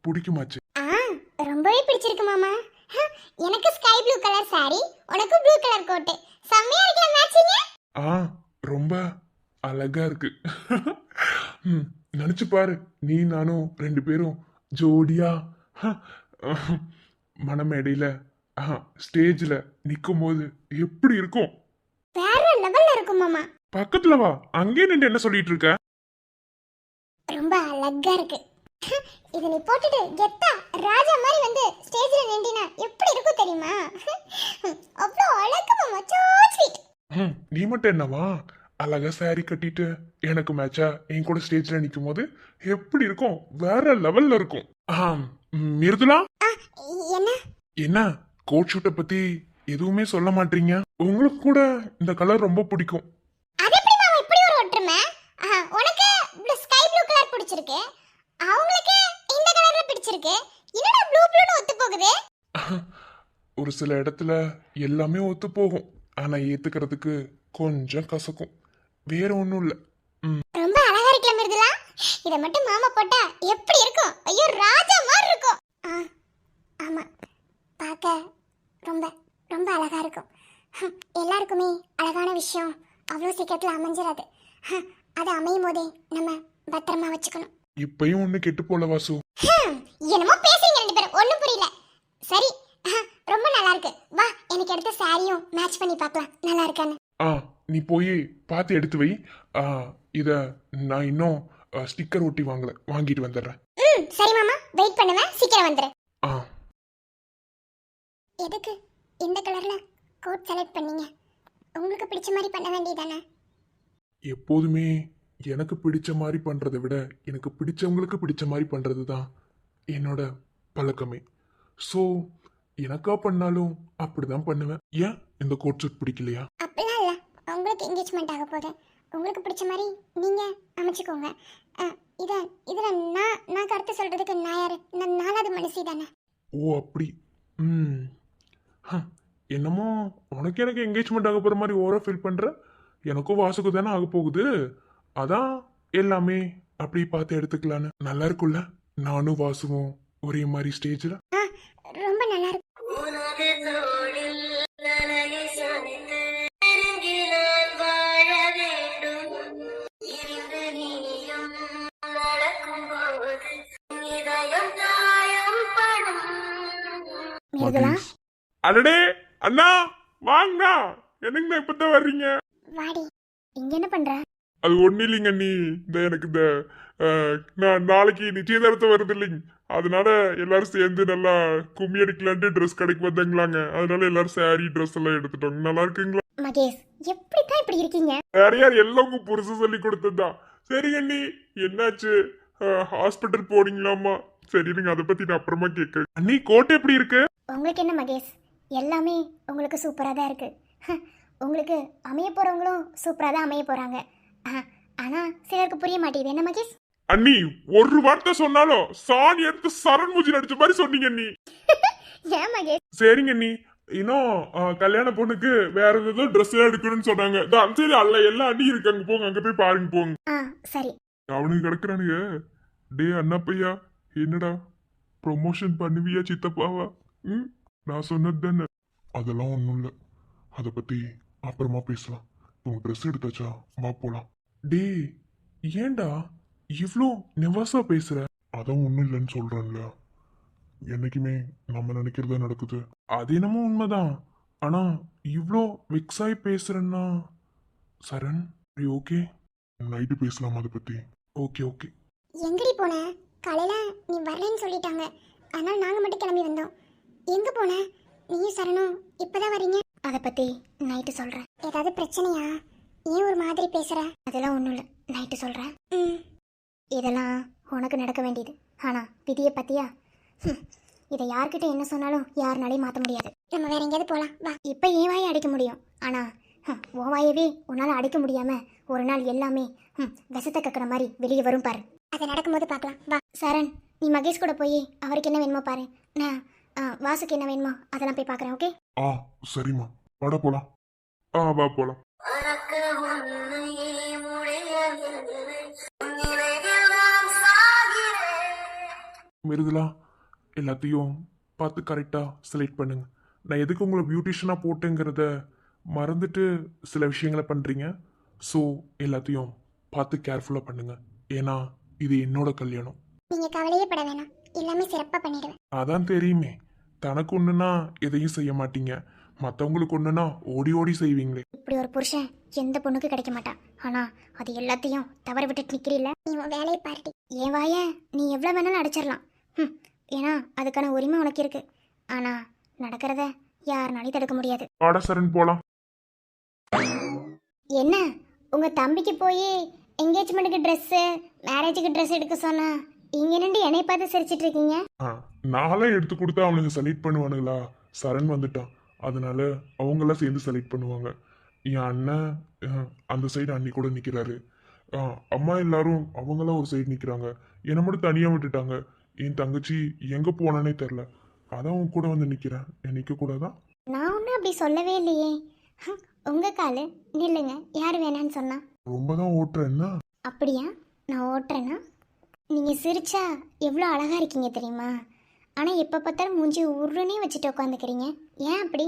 பிடிக்குமாச்சு. ரொம்பவே பிடிச்சிருக்கு மாமா. எனக்கு ஸ்கை ப்ளூ கலர் சாரி, உனக்கு ப்ளூ கலர் கோட். செம்மையா இருக்கு மேட்சிங். ரொம்ப அழகா இருக்கு. நினைச்சு பாரு, நீ நானும் 2 பேரும் ஜோடியா மணமேடையில ஸ்டேஜ்ல நிக்கும் போது எப்படி இருக்கும்? வேற லெவல்ல இருக்கும் மாமா. பக்கத்துல வா, அங்கே நின்று என்ன சொல்லிட்டு இருக்க? ரொம்ப அழகா இருக்கு. இத நீ போட்டுட்டு கெத்தா ராஜா மாதிரி வந்து ஸ்டேஜ்ல நின்டினா எப்படி இருக்கும் தெரியுமா? அவ்வளோ அழகு மாமா. So sweet. நீ மட்டும் என்னவா அழகா சாரி கட்டிட்டு எனக்கு மேட்சா என் கூட ஸ்டேஜ்ல நிக்கும் போது எப்படி இருக்கும்? வேற லெவல்ல இருக்கும். மிருதுலா, என்ன என்ன கோட் ஷூட்டை பத்தி எதுவுமே சொல்ல மாட்டீங்க? உங்களுக்கு கூட இந்த கலர் ரொம்ப பிடிக்கும். அது எப்படி மாமா இப்படி ஒரு ஒற்றுமை? உனக்கு ஸ்கை ப்ளூ கலர் பிடிச்சிருக்கு, அவங்களுக்கு இந்த கலர்ல பிடிச்சிருக்கு. என்னடா ப்ளூ ப்ளூன்னு ஒத்து போகுது? ஒரு சில இடத்துல எல்லாமே ஒத்து போகும், ஆனா ஏத்துக்கிறதுக்கு கொஞ்சம் கசக்கும். வேற ஒண்ணும் இல்ல. ரொம்ப அழகா இருக்குல மிருதுலா. இத மட்டும் மாமா போட்டா எப்படி இருக்கும்? ஐயோ ராஜா மாதிரி இருக்கும். ஆமா, பார்க்க ரொம்ப ரொம்ப அழகா இருக்கும். எல்லாருக்குமே அழகான விஷயம் அவ்வளோ சீக்கிரத்தில் அமைஞ்சிடாது. அது அமையும் போதே நம்ம பத்திரமா வச்சுக்கணும். இப்பயும் ஒண்ணு கெட்டு போல வாசு. என்னமோ பேசுறீங்க 2 பேரும், ஒன்றும் புரியல. சரி, ரொம்ப நல்லா இருக்கு. வா, எனக்கு எடுத்த சாரியும் மேட்ச் பண்ணி பார்க்கலாம் நல்லா இருக்கான்னு. நீ போய் பார்த்து எடுத்து வை. இத நான் இன்னும் ஸ்டிக்கர் ஒட்டி வாங்கிட்டு வந்துடுறேன். சரி மாமா, வெயிட் பண்ணுவேன், சீக்கிரம் வந்துரு. எதுக்கு இந்த கலர்ல கோட் செலக்ட் பண்ணீங்க? உங்களுக்கு பிடிச்ச மாதிரி பண்ண வேண்டியதானே? எப்போதுமே எனக்கு பிடிச்ச மாதிரி பண்றதை விட எனக்கு பிடிச்சவங்களுக்கு பிடிச்ச மாதிரி பண்றது தான் என்னோட பழக்கமே. ஸோ எனக்கா பண்ணாலும் அப்படிதான் பண்ணுவேன். ஏன் இந்த கோட் சூட் பிடிக்கலையா? அப்படிலாம் இல்லை, உங்களுக்கு என்கேஜ்மெண்ட் ஆக போகுது, உங்களுக்கு பிடிச்ச மாதிரி நீங்க அமைச்சுக்கோங்க. இதுல நான் கருத்து சொல்றதுக்கு நான் யாரு? நான் 4வது மனுஷி தானே. ஓ அப்படி. என்னமோ உனக்கு எனக்கு என்கேஜ்மெண்ட் ஆக போற மாதிரி ஓவரா ஃபீல் பண்ற. எனக்கும் வாசுக்கு தானே ஆக போகுது, அதான் எல்லாமே அப்படி பார்த்து எடுத்துக்கலான்னு. நல்லா இருக்குல்ல நானும் வாசுவும் ஒரே மாதிரி ஸ்டேஜ்ல? ரொம்ப நல்லா இருக்கு. அடடே அண்ணா, வாங்கண்ணா. என்னங்கண்ணா இப்பதான் வர்றீங்க? வாடி. இங்க என்ன பண்ற? அது ஒண்ணு இல்லைங்க நீ, இந்த எனக்கு இந்த நான் நாளைக்கு நிச்சயதார்த்தம் வருது இல்லைங்க, அதனால எல்லாரும் சேர்ந்து நல்லா கும்மி அடிக்கலான்ட்டு ட்ரெஸ் கடைக்கு வந்தாங்களாங்க. அதனால எல்லாரும் சாரி ட்ரெஸ் எல்லாம் எடுத்துட்டோங்க. நல்லா இருக்குங்களா? மகேஷ், எப்படித்தான் இப்படி இருக்கீங்க? வேற யார்? எல்லாம் உங்க புருஷன் சொல்லி கொடுத்ததுதான். சரிங்க நீ, என்னாச்சு? ஹாஸ்பிட்டல் போனீங்களாமா? சரி, நீங்க அதை பத்தி நான் அப்புறமா கேட்க. அண்ணி கோட்டை எப்படி இருக்கு? உங்களுக்கு என்ன மகேஷ், எல்லாமே உங்களுக்கு சூப்பராக தான் இருக்கு. உங்களுக்கு அமைய போறவங்களும் சூப்பராக தான் அமைய போறாங்க. ஆனா சிலருக்கு புரிய மாட்டேங்குது. என்ன மகேஷ்? அண்ணி ஒரு வார்த்தை சொன்னாலும் சாணி எடுத்து சரண் மூஞ்சி நடிச்ச மாதிரி சொன்னீங்க அண்ணி. ஏன் மகேஷ்? சரிங்க அண்ணி, இன்னும் கல்யாண பொண்ணுக்கு வேற ஏதோ ட்ரெஸ் எல்லாம் எடுக்கணும்னு சொன்னாங்க. சரி, அல்ல எல்லா அண்ணி இருக்காங்க, போங்க அங்க போய் பாருங்க போங்க. சரி. அவனுக்கு கிடக்குறானுங்க. டே அண்ணா பையா, என்னடா ப்ரொமோஷன் பண்ணுவியா சித்தப்பாவா? நான் சொன்னது தானே. அதெல்லாம் ஒண்ணும் இல்ல, அத பத்தி அப்புறமா பேசலாம். உன் ட்ரெஸ் எடுத்தாச்சா? வா போலாம். டேய், ஏன்டா இவ்ளோ நெவஸா பேசுற? அதான் ஒண்ணும் இல்லைன்னு சொல்றேன்ல. என்னைக்குமே நம்ம நினைக்கிறதா நடக்குது. அது என்னமோ உண்மைதான். ஆனா இவ்ளோ வெக்ஸாய் பேசுறேன்னா சரண், ஓகே நைட்டு பேசலாம் அதை பத்தி. Okay okay. எங்கடி போன? காலையில நீ வரலன்னு சொல்லிட்டாங்க. அதனால நாங்க மட்டும் கிளம்பி வந்தோம். எங்க போன? நீயும் சரணும் இப்பதான் வரீங்க. அதை பத்தி நைட்டு சொல்றேன். ஏதாவது பிரச்சனையா? ஏன் ஒரு மாதிரி பேசுற? அதெல்லாம் ஒண்ணும் இல்லை, நைட்டு சொல்றேன். இதெல்லாம் உனக்கு நடக்க வேண்டியது. ஆனா விதியை பத்தியா? இதை யார்கிட்ட என்ன சொன்னாலும் யாருனாலையும் மாற்ற முடியாது. நம்ம வேற எங்கேயாவது போலாம் வா. இப்போ ஏன் வாயை அடைக்க முடியும், ஆனா உன் வாயவே உன்னால அடைக்க முடியாம ஒரு நாள் எல்லாமே விஷத்தை கக்கிற மாதிரி வெளியே வரும் பாரு. அது நடக்கும்போது பார்க்கலாம் வா. சரண், நீ மகேஷ் கூட போய் அவருக்கு என்ன வேணுமோ பாரு. நான் வாசுக்கு என்ன வேணுமோ அதெல்லாம் போய் பார்க்குறேன். ஓகே? ஆ சரிம்மா, வாடா போலாம். வா போலாம். மறக்க உன்னையே முடியவில்லை. நினைவில் நான் சாகிறேன். மிருதுலா, எல்லாத்தையும் பார்த்து கரெக்டாக செலக்ட் பண்ணுங்க. நான் எதுக்கு உங்களை பியூட்டிஷியனாக போட்டேங்கிறத மறந்துட்டு சில விஷயங்களை பண்ணுறீங்க. ஸோ எல்லாத்தையும் பார்த்து கேர்ஃபுல்லாக பண்ணுங்க. ஏன்னா இது என்னோட கல்யாணம். நீங்க கவலையே பட வேணாம், எல்லாமே சிறப்பா பண்ணிடுவேன். அதான் தெரியுமே, தனக்கு ஒன்றுனா எதையும் செய்ய மாட்டீங்க, மற்றவங்களுக்கு ஒன்றுனா ஓடி ஓடி செய்வீங்களே. இப்படி ஒரு புருஷன் எந்த பொண்ணுக்கு கிடைக்க மாட்டான். ஆனா அது எல்லாத்தையும் தவற விட்டுட்டு நிக்கிறீல்ல. நீ உன் வேலையை பாருடி. என் வாய நீ எவ்வளவு வேணாலும் அடிச்சிடலாம். ஏன்னா அதுக்கான உரிமை உனக்கு இருக்கு. ஆனா நடக்கிறத யாருனாலையும் தடுக்க முடியாது. வாடா சரண் போலாம். என்ன உங்க தம்பிக்கு போய் என்கேஜ்மெண்ட்டுக்கு ட்ரெஸ்ஸு, மேரேஜுக்கு ட்ரெஸ் எடுக்க சொன்னா இங்க நின்று என்னை பார்த்து சிரிச்சிட்டு இருக்கீங்க. நான்லாம் எடுத்து கொடுத்தா அவனுங்க செலக்ட் பண்ணுவானுங்களா? சரண் வந்துட்டான், அதனால அவங்கெல்லாம் சேர்ந்து செலக்ட் பண்ணுவாங்க. என் அண்ணன் அந்த சைடு அண்ணி கூட நிற்கிறாரு. அம்மா எல்லாரும் அவங்களாம் ஒரு சைடு நிற்கிறாங்க. என்னை மட்டும் தனியாக விட்டுட்டாங்க. என் தங்கச்சி எங்கே போனானே தெரில. அதான் உன் கூட வந்து நிற்கிறேன். என் நிற்கக்கூடாதா? நான் ஒன்றும் அப்படி சொல்லவே இல்லையே. உங்க காலு நில்லுங்க, யார் வேணான்னு சொன்னா? ரொம்ப தான் ஓட்டுறேன்னா? அப்படியா? நான் ஓட்டுறேன்னா? நீங்கள் சிரிச்சா எவ்வளோ அழகாக இருக்கீங்க தெரியுமா? ஆனால் எப்போ பார்த்தாலும் மூஞ்சி உருன்னே வச்சுட்டு உட்காந்துக்கிறீங்க. ஏன் அப்படி?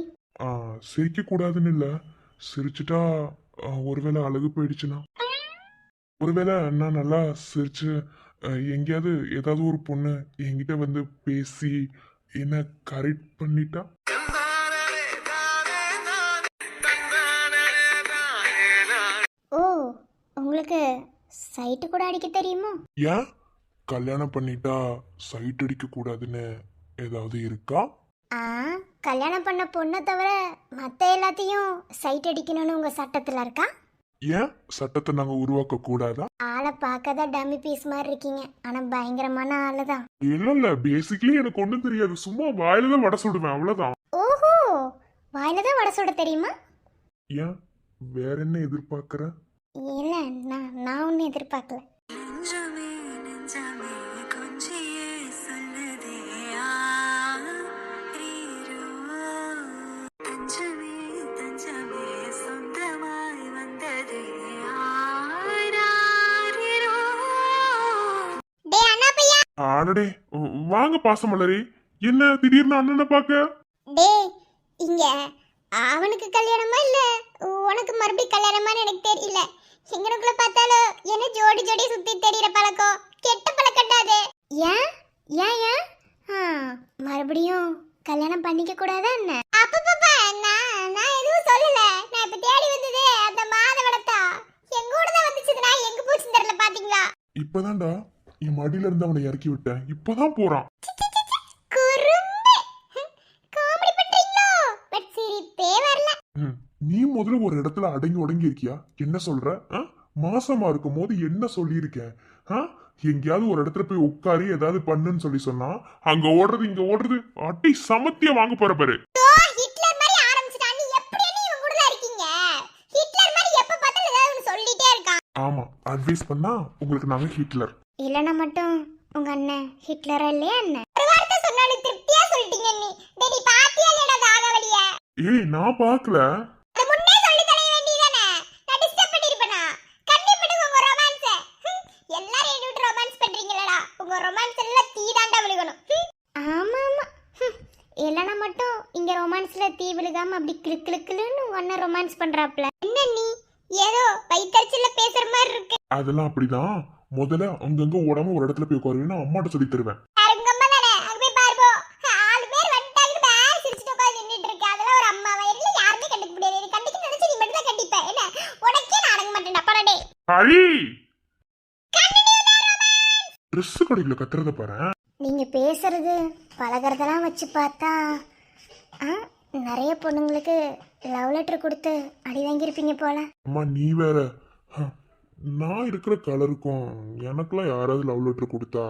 சிரிக்கக்கூடாதுன்னு இல்லை, சிரிச்சுட்டா ஒருவேளை அழகு போயிடுச்சுன்னா, ஒருவேளை நான் நல்லா சிரிச்சு எங்கேயாவது ஏதாவது ஒரு பொண்ணு என்கிட்ட வந்து பேசி என்ன கரெக்ட் பண்ணிட்டா? ஓ, உங்களுக்கு சைட்டு கூட அடிக்க தெரியுமோ? ஏன் கல்யாணம் பண்ணிட்டா சைட் அடிக்க கூடாதுன்னு ஏதாவது இருக்கா? கல்யாணம் பண்ண பொண்ணை தவிர மற்ற எல்லாத்தையும் சைட் அடிக்கணும்னு உங்கள் சட்டத்தில் இருக்கா? ஏன் சட்டத்தை நாங்கள் உருவாக்க கூடாதா? ஆளை பார்க்க தான் டம்மி பீஸ் மாதிரி இருக்கீங்க, ஆனால் பயங்கரமான ஆளு தான். இல்ல பேசிக்கலி எனக்கு ஒன்றும் தெரியாது, சும்மா வாயில தான் வடை சுடுவேன், அவ்வளவுதான். ஓஹோ, வாயில தான் வடை சுட தெரியுமா? ஏன் வேற என்ன எதிர்பார்க்கற? இல்லை, நான் ஒன்றும் எதிர்பார்க்கல. நெஞ்சமே நெஞ்சமே கொஞ்சியே சொல்லுதே ஆரீரோ. தஞ்சமே தஞ்சமே சொந்தமாய் வந்ததே ஆராரீரோ. டே அண்ணா பையா. ஆடடே, வாங்க பாசமலரே. என்ன திடீர்னு அண்ணனை பார்க்க? டே, இங்க அவனுக்கு கல்யாணமா இல்ல உனக்கு மறுபடியும் கல்யாணமான்னு எனக்கு தெரியல. எங்கனுக்குள்ள பார்த்தாலும் என்ன ஜோடி ஜோடி சுத்தி தெரியற பழக்கம் கெட்ட பழக்கட்டாது. ஏன் ஏன் ஏன் மறுபடியும் கல்யாணம் பண்ணிக்க கூடாதா என்ன? அப்பப்பா, நான் எதுவும் சொல்லல. நான் இப்ப தேடி வந்ததே அந்த மாதவடத்தா எங்க கூட தான் வந்துச்சு. நான் எங்க போச்சுன்னு தெரியல. பாத்தீங்களா? இப்பதான்டா என் மடியில இருந்து அவனை இறக்கி விட்டேன், இப்பதான் போறான். நீ முதல்ல ஒரு இடத்துல அடங்கி உடங்கி இருக்கியா? என்ன சொல்ற? மாசமா இருக்கும் போது என்ன சொல்லியிருக்கேன்? எங்கேயாவது ஒரு இடத்துல போய் உட்காரி ஏதாவது பண்ணுன்னு சொல்லி சொன்னா அங்க ஓடுறது இங்க ஓடுறது அட்டி சமத்திய வாங்க போற பாரு. ஹிட்லர் மாதிரி ஆரம்பிச்சிட்டா. நீ எப்படி இவங்க கூட இருக்கீங்க? ஹிட்லர் மாதிரி எப்ப பார்த்தாலும் ஏதாவது ஒன்னு சொல்லிட்டே இருக்கான். ஆமா, அட்வைஸ் பண்ணா உங்களுக்கு நாங்க ஹிட்லர் இல்லனா மட்டும் உங்க அண்ணன் ஹிட்லரா இல்லையா என்ன? ஒரு வார்த்தை சொன்னாலும் திருப்தியா சொல்லிட்டீங்க. நீ பாத்தியா இல்லடா தாகவலிய? ஏய், நான் பார்க்கல. அது முன்னே சொல்லி தர வேண்டியதானே? நான் டிஸ்டர்ப் பண்ணிருப்பேனா? கண்டிப்பா உங்க ரொமான்ஸ் எல்லாரும் என்ன விட்டு ரொமான்ஸ் பண்றீங்களடா. உங்க ரொமான்ஸ் எல்லாம் தீ தாண்டா விழுகணும். ஆமா ஆமா, இல்லனா மட்டும் இங்க ரொமான்ஸ்ல தீ விழுகாம அப்படி கிளு கிளு கிளுன்னு உங்க அண்ணன் ரொமான்ஸ் பண்றாப்ல. என்ன நீ ஏதோ வயிற்றுல பேசுற மாதிரி இருக்கு. அதெல்லாம் அப்படிதான். முதல்ல அங்கங்க ஓடாம ஒரு இடத்துல போய் உட்காருவேன், அம்மாட்ட சொல்லி தருவேன். அருங்கம்மா தானே, அங்க போய் பாருப்போ. 4 பேர் வந்துட்டாங்க, பேர் சிரிச்சுட்டு உட்கார்ந்து நின்னுட்டு இருக்கு. அதெல்லாம் ஒரு அம்மாவா? இல்ல யாருமே கண்டுக்க முடியாது. நீ கண்டிக்க நினைச்சு நீ மட்டும் தான் கண்டிப்ப. என்ன உனக்கே நான் அடங்க மாட்டேன்டா படடே. ஹரி, ட்ரெஸ் கடையில கத்துறத பாரு. நீங்க பேசுறது பழகிறதெல்லாம் வச்சு பார்த்தா நிறைய பொண்ணுங்களுக்கு லவ் லெட்டர் கொடுத்து அடி வாங்கியிருப்பீங்க போல. அம்மா நீ வேற. நான் இருக்கிற கலருக்கும் எனக்கெல்லாம் யாராவது லவ் லெட்டர் கொடுத்தா,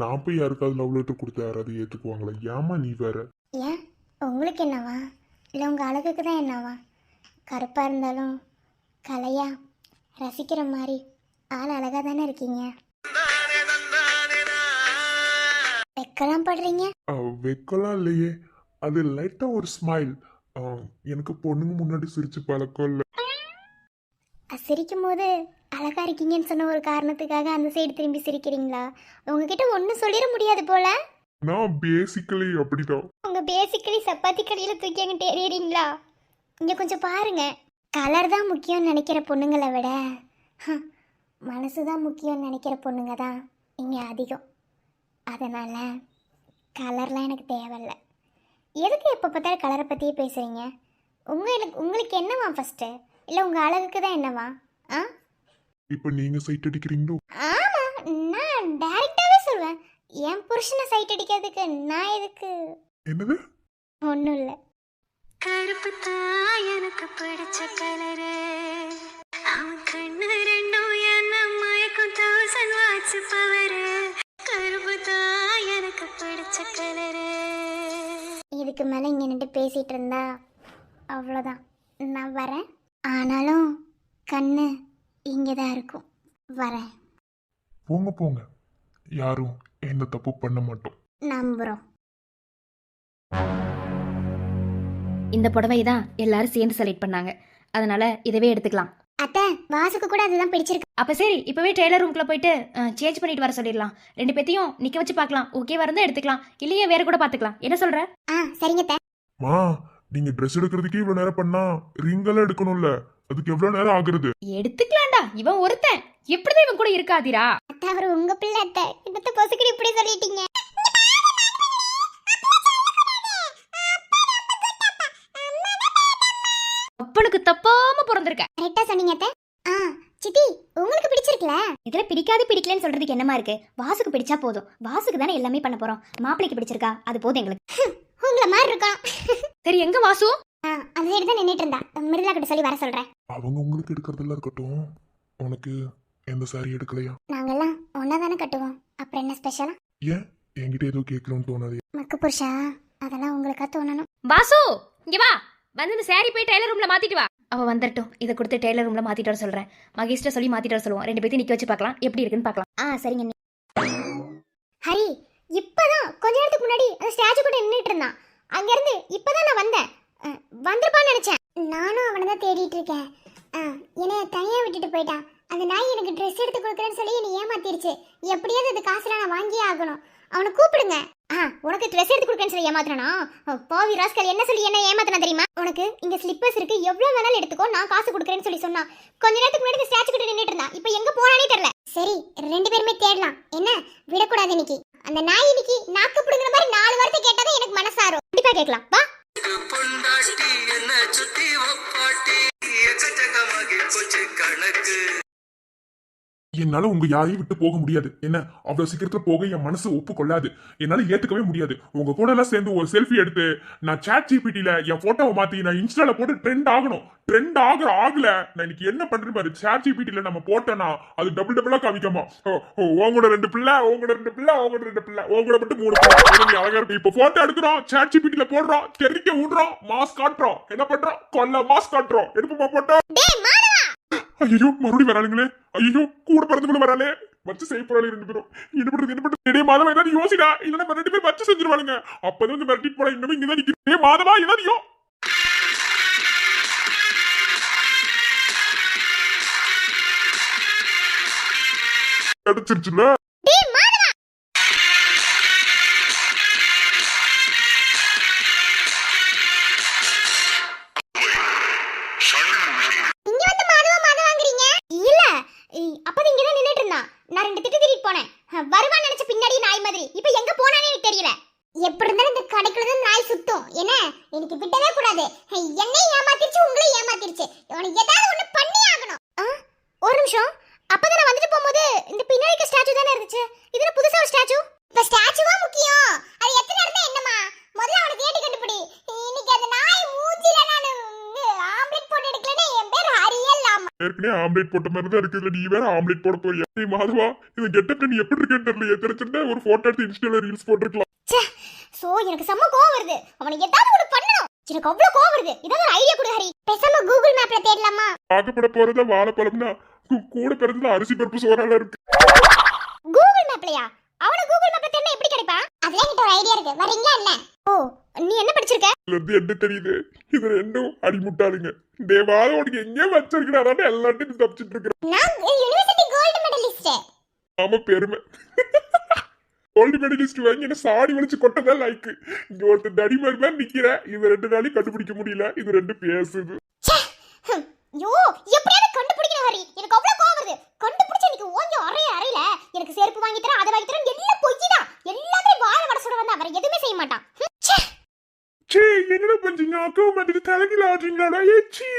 நான் போய் யாருக்காவது லவ் லெட்டர் கொடுத்தா யாராவது ஏத்துக்குவாங்களா? ஏமா நீ வேற. ஏன் உங்களுக்கு என்னவா, இல்லை உங்க அழகுக்கு தான் என்னவா? கருப்பா இருந்தாலும் கலையா ரசிக்கிற மாதிரி ஆள் அழகா தானே இருக்கீங்க. வெக்கலாம் படுறீங்க. வெக்கலாம் இல்லையே, அது லைட்டா ஒரு ஸ்மைல். எனக்கு பொண்ணுங்க முன்னாடி சிரிச்சு பழக்கம் இல்லை. சிரிக்கும் போது அழகா இருக்கீங்கன்னு சொன்ன ஒரு காரணத்துக்காக அந்த சைடு திரும்பி சிரிக்கிறீங்களா? உங்ககிட்ட ஒன்றும் சொல்லிட முடியாது போல. நான் பேசிக்கலி அப்படிதான். உங்க பேசிக்கலி சப்பாத்தி கடையில் தூக்கி அங்கிட்டு எறியறீங்களா? இங்க கொஞ்சம் பாருங்க. கலர் தான் முக்கியம்னு நினைக்கிற பொண்ணுங்களை விட மனசு தான் முக்கியம்னு நினைக்கிற பொண்ணுங்க தான் இங்கே அதிகம். அதனால கலர்லாம் எனக்கு தேவையில்லை. எதுக்கு எப்போ பார்த்தாலும் கலரை பற்றியே பேசுகிறீங்க? உங்களுக்கு என்னவா ஃபஸ்ட்டு? இல்லை உங்கள் அழகுக்கு தான் என்னவா? இப்போ நீங்க சைட் அடிக்கிறீங்களோ? ஆமாம், நான் டைரெக்டாகவே சொல்வேன். என் புருஷனை சைட் அடிக்கிறதுக்கு நான் எதுக்கு? என்னது? ஒன்றும் இல்லை. கருப்பு தான் எனக்கு பிடிச்ச கலரு, அவன் கண்ணு ரெண்டும் என்ன மயக்கும் 1000 வாட்ஸ் பவரு. கருப்பு தான் எனக்கு பிடிச்ச கலரு. இதுக்கு மேலே இங்கே நின்று பேசிகிட்டு இருந்தா அவ்வளோதான், நான் வரேன். ஆனாலும் கண்ணு இங்கே தான் இருக்கும். வரேன். போங்க போங்க, யாரும் எந்த தப்பு பண்ண மாட்டோம். நம்புகிறோம். இந்த புடவை தான் எல்லாரும் சேர்ந்து செலக்ட் பண்ணாங்க, அதனால இதவே எடுத்துக்கலாம். அத்தை, வாசுக்கு கூட அதுதான் பிடிச்சிருக்கு. அப்ப சரி, இப்பவே டெய்லர் ரூம்குள்ள போயிட்டு சேஞ்ச் பண்ணிட்டு வர சொல்லிடலாம். 2 பேத்தையும் நிக்க வச்சு பார்க்கலாம். ஓகேவா இருந்தா எடுத்துக்கலாம், இல்லையே வேற கூட பாத்துக்கலாம். என்ன சொல்ற? சரிங்க அத்தை. மா, நீங்க ட்ரெஸ் எடுக்கிறதுக்கே இவ்வளவு நேரம் பண்ணா ரிங் எல்லாம் எடுக்கணும்ல, அதுக்கு எவ்வளவு நேரம் ஆகுறது? எடுத்துக்கலாம்டா, இவன் ஒருத்தன் எப்படிதான் இவன் கூட இருக்காதிரா? அத்தை, அவர் உங்க பிள்ளை அத்தை. இன்னத்த பொசுக்கடி இப்படி சொல்லிட்டீங்க. அப்பனுக்கு தப்பாம பிறந்திருக்க. கரெக்டா சொன்னீங்க அத்தை. சித்தி, உங்களுக்கு பிடிச்சிருக்கல? இதுல பிடிக்கலன்னு சொல்றதுக்கு என்னமா இருக்கு? வாசுக்கு பிடிச்சா போதும். வாசுக்கு தானே எல்லாமே பண்ண போறோம். மாப்பிளைக்கு பிடிச்சிருக்கா, அது போதும் எங்களுக்கு. உங்களை மாதிரி இருக்கோம். சரி, எங்க வாசு? அந்த சைடு தான் நின்னுட்டு இருந்தா. மிருதுலா கிட்ட சொல்லி வர சொல்றேன். அவங்க உங்களுக்கு எடுக்கிறதெல்லாம் இருக்கட்டும், உனக்கு எந்த சாரி எடுக்கலையா? நாங்கெல்லாம் ஒன்னா தானே கட்டுவோம், அப்புறம் என்ன ஸ்பெஷலா? ஏன் என்கிட்ட ஏதோ கேட்கணும்னு தோணாது? மக்கு புருஷா, அதெல்லாம் உங்களுக்கா தோணணும். வாசு, இங்க வா. வந்து இந்த சாரி போய் டெய்லர் ரூம்ல மாத்திட்டு வா. அவ வந்துட்டோம், இதை கொடுத்து டெய்லர் ரூம்ல மாத்திட்டு வர சொல்றேன். மகேஷ்ட சொல்லி மாத்திட்டு வர சொல்லுவோம். 2 பேத்தையும் நிக்க வச்சு பார்க்கலாம், எப்படி இருக்குன்னு பார்க்கலாம். சரிங்க. ஹரி, இப்பதான் கொஞ்ச நேரத்துக்கு முன்னாடி அந்த ஸ்டாச்சு கூட நின்னுட்டு இருந்தான். அங்க இருந்து இப்பதான் நான் வந்தேன். வந்திருப்பான்னு நினைச்சேன். நானும் அவனை தான் தேடிட்டு இருக்கேன். என்னைய தனியா விட்டுட்டு போயிட்டான். அந்த நாய் எனக்கு ட்ரெஸ் எடுத்து கொடுக்குறேன்னு சொல்லி என்னை ஏமாத்திருச்சு. எப்படியாவது அது காசுல நான் வாங்கியே ஆகணும். அவனை கூப்பிடுங்க. உனக்கு ட்ரெஸ் எடுத்து கொடுக்கன்னு சொல்லி ஏமாத்துறானா? பாவி ராஸ்கல், என்ன சொல்லி என்ன ஏமாத்தினா தெரியுமா? உனக்கு இங்க ஸ்லிப்பர்ஸ் இருக்கு, எவ்வளவு வேணாலும் எடுத்துக்கோ, நான் காசு கொடுக்குறேன்னு சொல்லி சொன்னா. கொஞ்ச நேரத்துக்கு முன்னாடி ஸ்டாச்சு கிட்ட நின்னுட்டு இருந்தா. இப்போ எங்க போனானே தெரியல. சரி, 2 பேருமே தேடலாம். என்ன விடக்கூடாது இன்னைக்கு. அந்த நாய் இன்னைக்கு நாக்கு புடுங்குற மாதிரி 4 வார்த்தை கேட்டாதான் எனக்கு மனசாரும். கண்டிப்பா கேட்கலாம். வா. பொண்டாட்டி என்ன சுத்தி ஒப்பாட்டி எக்கச்சக்கமாகி போச்சு கணக்கு. என்னால உங்க யாரையும் விட்டு போக முடியாது. என்ன அவ்வளவு சீக்கிரத்துல போக என் மனசு ஒப்புக்கொள்ளாது. என்னால ஏத்துக்கவே முடியாது. உங்க கூட எல்லாம் சேர்ந்து ஒரு செல்ஃபி எடுத்து நான் சாட் ஜிபிடில என் போட்டோவை மாத்தி நான் இன்ஸ்டால போட்டு ட்ரெண்ட் ஆகணும். ட்ரெண்ட் ஆகல. நான் இன்னைக்கு என்ன பண்றேன் பாரு. சாட் ஜிபிடில நம்ம போட்டோம்னா அது டபுளா காமிக்காமா. உங்களோட 2 பிள்ளை, உங்களோட 2 பிள்ளை, உங்களோட 2 பிள்ளை, உங்களோட மட்டும் 3 பிள்ளை. அழகா இருக்கு. இப்ப போட்டோ எடுக்கிறோம், சாட் ஜிபிடில போடுறோம், தெரிவிக்க விடுறோம், மாஸ்க் காட்டுறோம். என்ன பண்றோம்? கொல்ல மாஸ்க் காட்டுறோம். எடுப்புமா போட்டோ. ஐயோ, மறுபடியும் வராளுங்களே. ஐயோ, கூட பிறந்தவங்க வராளே. வச்சு செய்ய போறாளே 2 பேரும். என்ன பண்றது? மாதவா ஏதாவது யோசிடா. இல்லன்னா 2 பேரும் வச்சு செஞ்சிருவாளுங்க. அப்பதான் வந்து மிரட்டிட்டு போல. இன்னும் இங்கதான் நிக்கிறேன். மாதவா ஏதாவது கிடைச்சிருச்சுல. வருவான்னு நினைச்ச பின்னாடி நாய் மாதிரி இப்ப எங்க போனானே எனக்கு தெரியல. எப்படி இருந்தாலும் இந்த கடைக்குள்ள தான் நாய் சுத்தும். என்ன எனக்கு விடவே கூடாது. என்னையும் ஏமாத்திருச்சு உங்களையும் ஏமாத்திருச்சு. உனக்கு ஏதாவது ஒண்ணு பண்ணி ஆகணும். ஒரு நிமிஷம். அப்பதான் நான் வந்துட்டு போகும்போது இந்த பின்னாடி ஸ்டாச்சு தானே இருந்துச்சு. இது என்ன புதுசா ஒரு ஸ்டாச்சு? இப்ப ஸ்டாச்சுவா முக்கியம்? அது எத்தனை இருந்தா என்னமா? முதல்ல அவனை தேடி கண்டுபிடி. இன்னைக்கு அந்த நாய் மூஞ்சில நான் ஆம்லெட் போட்டு எடுக்கலன்னா என் பேர் ஹரியல்லாமா. ஏற்கனவே ஆம்லேட் போட்ட மாதிரி தான் இருக்குது, நீ வேற ஆம்லேட் போட போறியா? நீ மாதவா இந்த கெட்டப்ல நீ எப்படி இருக்கேன்னு தெரியல. தெரிஞ்சிருந்தா ஒரு போட்டோ எடுத்து இன்ஸ்டால ரீல்ஸ் போட்டுருக்கலாம். சோ எனக்கு செம்ம கோவம் வருது. அவனை ஏதாவது ஒண்ணு பண்ணணும். எனக்கு அவ்வளவு கோவம் வருது. ஏதாவது ஒரு ஐடியா கொடு ஹரி. பேசாம கூகுள் மேப்ல தேடலாமா? பார்க்கப்பட போறத வாழைப்பழம்னா கூட பிறந்ததுல அரிசி பருப்பு சோறால இருக்கு. கூகுள் மேப்லயா? அவன கூகுள் மேப்ல தேடினா எப்படி கிடைப்பா? அதுல எனக்கு ஒரு ஐடியா இருக்கு. வரீங்களா என்ன? ஓ நீ என்ன படிச்சிருக்க? இதுல இருந்து என்ன தெரியுது? இது ரெண்டும் அடிமுட்டாளுங்க. தேவாத உனக்கு எங்க வச்சிருக்கா? அதான் எல்லாத்தையும் தப்பிச்சிட்டு இருக்கிறேன். நான் யுனிவர்சிட்டி கோல்ட் மெடலிஸ்ட். ஆமா பெருமை. கோல்டு மெடலிஸ்ட் வாங்கி என்ன சாடி வலிச்சு கொட்டதான் லைக். இங்க ஒருத்தர் தடிமாரி மாதிரி நிக்கிற. இது 2 நாளையும் கண்டுபிடிக்க முடியல. இது 2 பேசுது. யோ எப்படியாவது கண்டுபிடிக்கணும் ஹரி. எனக்கு அவ்வளவு கோவம் வருது. கண்டுபிடிச்ச எனக்கு ஓங்கி அறையில எனக்கு செருப்பு வாங்கி தர, அதை வாங்கி தர, எல்லாம் பொய்தான். எல்லாமே வாழ வட சுட வந்தா வேற எதுவுமே செய்ய மாட்டான். சே என்னடா பண்றீங்க? அக்கா மாட்டிட்டு தலைகில ஆடுறீங்களாடா? ஏச்சி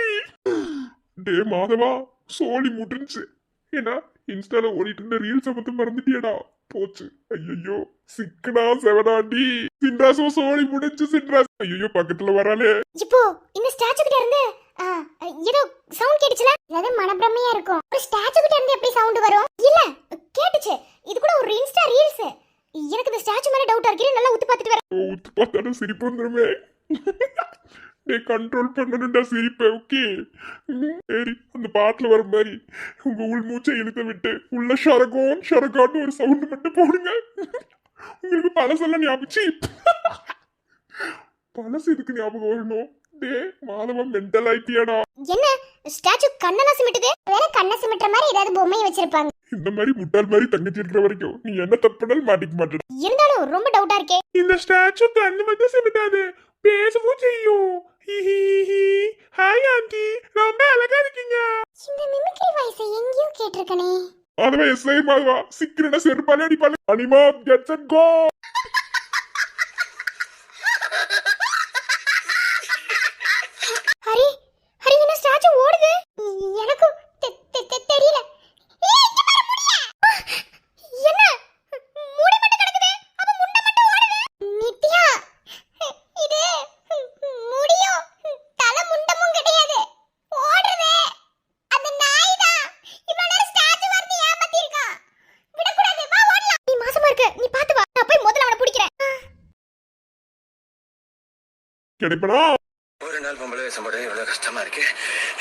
டே மாதவா சோழி முட்டுச்சு. ஏன்னா இன்ஸ்டால ஓடிட்டு இருந்த ரீல்ஸை பத்தி மறந்துட்டியடா. போச்சு. ஐயோ சிக்கனா செவனாண்டி. சின்ராசோ சோழி முடிஞ்சு. சின்ராஸ் ஐயோ பக்கத்துல வரானே. இப்போ இந்த ஸ்டாச்சு கிட்ட இருந்து ஏதோ சவுண்ட் கேட்டுச்சுல? அது மனப்பிரமையா இருக்கும். ஒரு ஸ்டாச்சு கிட்ட இருந்து எப்படி சவுண்ட் வரும்? இல்ல கேட்டுச்சு. இது கூட ஒரு இன்ஸ்டா ரீல்ஸ். எனக்கு இந்த ஸ்டாச்சு மேல டவுட்டா இருக்கு. நல்லா உத்து பார்த்துட்டு வரேன். ஊத்து பார்த்தாலும் சிரிப்பு வந்துருமே. டே கண்ட்ரோல் பண்ணணும்டா சிரிப்பை. ஓகே சரி அந்த பாட்டுல வர மாதிரி உங்க உள் மூச்சை இழுத்த விட்டு உள்ள ஷரகான்னு ஒரு சவுண்ட் மட்டும் போடுங்க. உங்களுக்கு பழசெல்லாம் ஞாபகம். பழசு இதுக்கு ஞாபகம் வரணும். டே மாதவா மென்டல் ஆயிட்டியாடா. என்ன ஸ்டாச்சு கண்ணெல்லாம் சிமிட்டுது? வேற கண்ணை சிமிட்டுற மாதிரி ஏதாவது பொம்மையை வச்சிருப்பாங்க. இந்த மாதிரி முட்டாள் மாதிரி தங்கச்சி இருக்கிற வரைக்கும் நீ என்ன தப்புனாலும் மாட்டிக்க மாட்டேன். இருந்தாலும் ரொம்ப டவுட்டா இருக்கே. இந்த ஸ்டாச்சு கண்ணு மட்டும் சிமிட்டாது, பேசவும் செய்யும். ஹாய் ஆண்டி, ரொம்ப அழகா இருக்கீங்க. இந்த மிமிக்ரி வாய்ஸ் எங்கேயோ கேட்டிருக்கனே. மாதவா எஸ்ஐ மாதவா சீக்கிரமா செருப்பாலே அடிப்பாலே. அனிமா கெட்ஸ் அண்ட் கோ. ஹரி ஹரி என்ன ஸ்டாச்சு ஓடுது? எனக்கு தெரியல. என்ன மூடி மட்டும் கிடக்குது. அப்ப முண்டை மட்டும் ஓடுது. நித்யா இது முடியும் தலை முண்டமும் கிடையாது. ஓடுறதே அந்த நாய் தான். இவ்வளவு நேரம் ஸ்டாச்சு வந்து ஏமாத்தி இருக்கான். விடக்கூடாது. வா ஓடலாம். நீ மாசமா இருக்க. நீ பாத்து வா. நான் போய் முதல்ல அவனை பிடிக்கிறேன். கிடைப்பனா ஒரு நாள் பொம்பளை வேஷம் போட இவ்வளவு கஷ்டமா இருக்கு.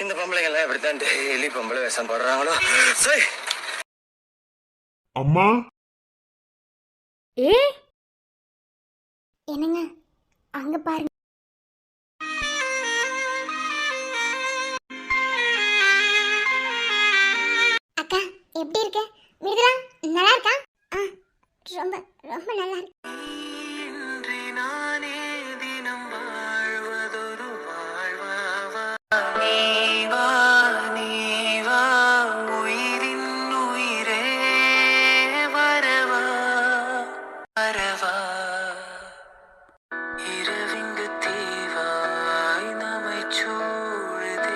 இந்த பொம்பளைங்க எல்லாம் எப்படித்தான் டெய்லி பொம்பளை வேஷம் போடுறாங்களோ. சரி அம்மா. ஏ என்னங்க அங்க பாருங்க. அக்கா எப்படி இருக்க? மிருதுலா நல்லா இருக்கா? ரொம்ப ரொம்ப நல்லா இருக்கு. இன்றி நானே தினம் வாழ்வதொரு வாழ்வாவா. நீவா நீவா உயிரின் உயிரே வரவா வரவா. இரவிங்கு தீவாய் நம்மை சூழுதே.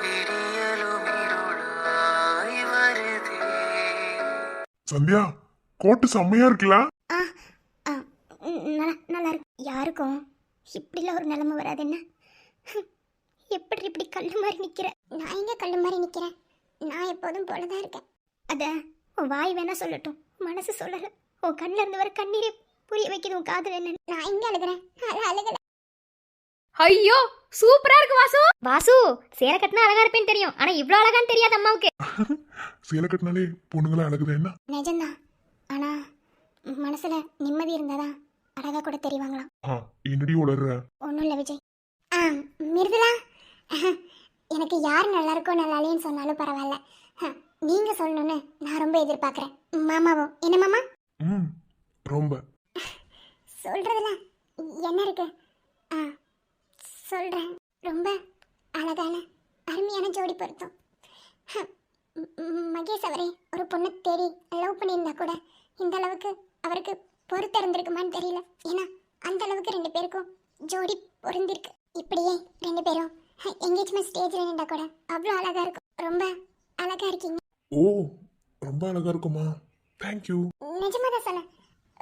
விடியலும் இருளாய் வருதே. சந்தியா கோட்டு செம்மையா இருக்குல்ல? நல்லா இருக்கு. யாருக்கும் இப்படிலாம் ஒரு நிலைமை வராது. என்ன எப்படி இப்படி கல்லு மாதிரி நிக்கிற? நான் எங்க கல்லு மாதிரி நிக்கிறேன்? நான் எப்போதும் போலதான் இருக்கேன். அத உன் வாய் வேணா சொல்லட்டும், மனசு சொல்லல. உன் கண்ணுல இருந்து வர கண்ணீரை புரிய வைக்கிறது உன் காதல் என்ன? நான் எங்க அழுகிறேன்? அழுகல. ஐயோ சூப்பரா இருக்கு வாசு. வாசு சேலை கட்டினா அழகா இருப்பேன்னு தெரியும். ஆனா இவ்வளவு அழகான்னு தெரியாது அம்மாவுக்கு. சேலை கட்டினாலே பொண்ணுங்களா அழகுதான் என்ன? நிஜம்தான். ஆனா மனசுல நிம்மதி இருந்தாதான் அழகா கூட தெரிவாங்களாம். என்னடி உளர்ற? ஒன்றும் இல்லை விஜய். மிருதுலா எனக்கு யார் நல்லா இருக்கோ நல்லா இல்லைன்னு சொன்னாலும் பரவாயில்ல. நீங்க சொல்லணும்னு நான் ரொம்ப எதிர்பார்க்குறேன். மாமாவும் என்ன மாமா? ரொம்ப சொல்றதுல என்ன இருக்கு? சொல்றேன். ரொம்ப அழகான அருமையான ஜோடி பொருத்தம். மகேஷ் அவரே ஒரு பொண்ணை தேடி லவ் பண்ணியிருந்தா கூட இந்த அளவுக்கு அவருக்கு பொறுத்து இருந்திருக்குமான்னு தெரியல. ஏன்னா அந்த அளவுக்கு ரெண்டு பேருக்கும் ஜோடி பொருந்திருக்கு. இப்படியே ரெண்டு பேரும் என்கேஜ்மெண்ட் ஸ்டேஜ்ல நின்றா கூட அவ்வளோ அழகா இருக்கும். ரொம்ப அழகா இருக்கீங்க. ஓ ரொம்ப அழகா இருக்குமா? தேங்க்யூ. நிஜமா தான் சொன்னேன்,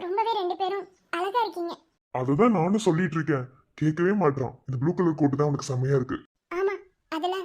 ரொம்பவே ரெண்டு பேரும் அழகா இருக்கீங்க. அதுதான் நானும் சொல்லிட்டு இருக்கேன், கேட்கவே மாட்டான். இந்த ப்ளூ கலர் கோட்டு தான் உனக்கு செம்மையா இருக்கு. ஆமா, அதுல